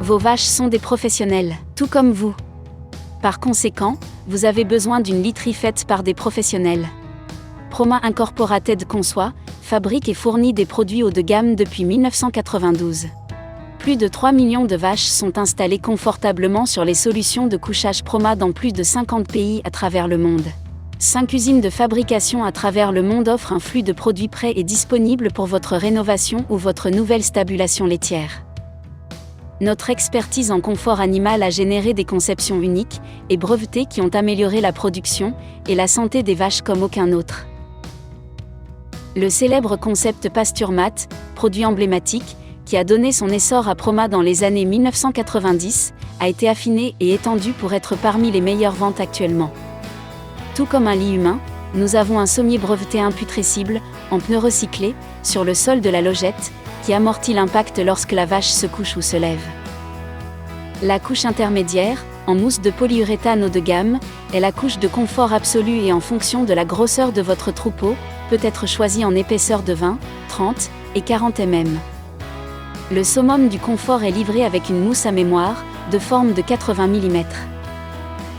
Vos vaches sont des professionnels, tout comme vous. Par conséquent, vous avez besoin d'une literie faite par des professionnels. Proma Incorporated conçoit, fabrique et fournit des produits haut de gamme depuis 1992. Plus de 3 millions de vaches sont installées confortablement sur les solutions de couchage Proma dans plus de 50 pays à travers le monde. 5 usines de fabrication à travers le monde offrent un flux de produits prêts et disponibles pour votre rénovation ou votre nouvelle stabulation laitière. Notre expertise en confort animal a généré des conceptions uniques et brevetées qui ont amélioré la production et la santé des vaches comme aucun autre. Le célèbre concept PastureMat, produit emblématique, qui a donné son essor à Proma dans les années 1990, a été affiné et étendu pour être parmi les meilleures ventes actuellement. Tout comme un lit humain, nous avons un sommier breveté imputrescible, en pneus recyclés, sur le sol de la logette, qui amortit l'impact lorsque la vache se couche ou se lève. La couche intermédiaire, en mousse de polyuréthane haut de gamme, est la couche de confort absolu et en fonction de la grosseur de votre troupeau, peut être choisie en épaisseur de 20, 30 et 40 mm. Le summum du confort est livré avec une mousse à mémoire, de forme de 80 mm.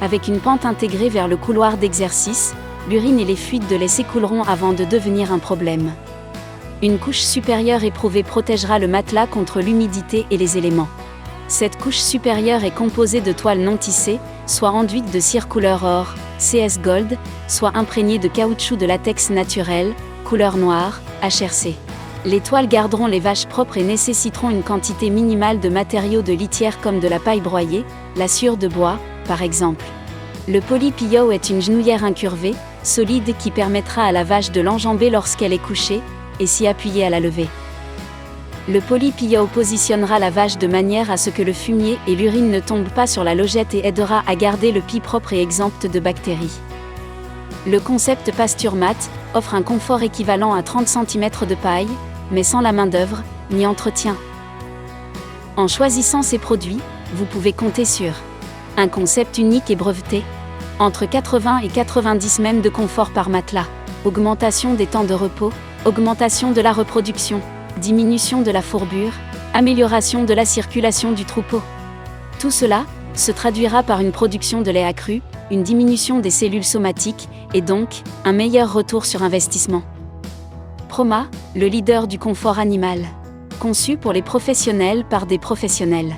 Avec une pente intégrée vers le couloir d'exercice, l'urine et les fuites de lait s'écouleront avant de devenir un problème. Une couche supérieure éprouvée protégera le matelas contre l'humidité et les éléments. Cette couche supérieure est composée de toiles non tissées, soit enduites de cire couleur or, CS Gold, soit imprégnées de caoutchouc de latex naturel, couleur noire, HRC. Les toiles garderont les vaches propres et nécessiteront une quantité minimale de matériaux de litière comme de la paille broyée, la sciure de bois, par exemple. Le polypio est une genouillère incurvée, solide qui permettra à la vache de l'enjamber lorsqu'elle est couchée, et s'y appuyer à la lever. Le polypio positionnera la vache de manière à ce que le fumier et l'urine ne tombent pas sur la logette et aidera à garder le pis propre et exempt de bactéries. Le concept PastureMat offre un confort équivalent à 30 cm de paille, mais sans la main-d'œuvre, ni entretien. En choisissant ces produits, vous pouvez compter sur un concept unique et breveté, entre 80 et 90 mm de confort par matelas, augmentation des temps de repos, augmentation de la reproduction, diminution de la fourbure, amélioration de la circulation du troupeau. Tout cela se traduira par une production de lait accru, une diminution des cellules somatiques, et donc, un meilleur retour sur investissement. Proma, le leader du confort animal. Conçu pour les professionnels par des professionnels.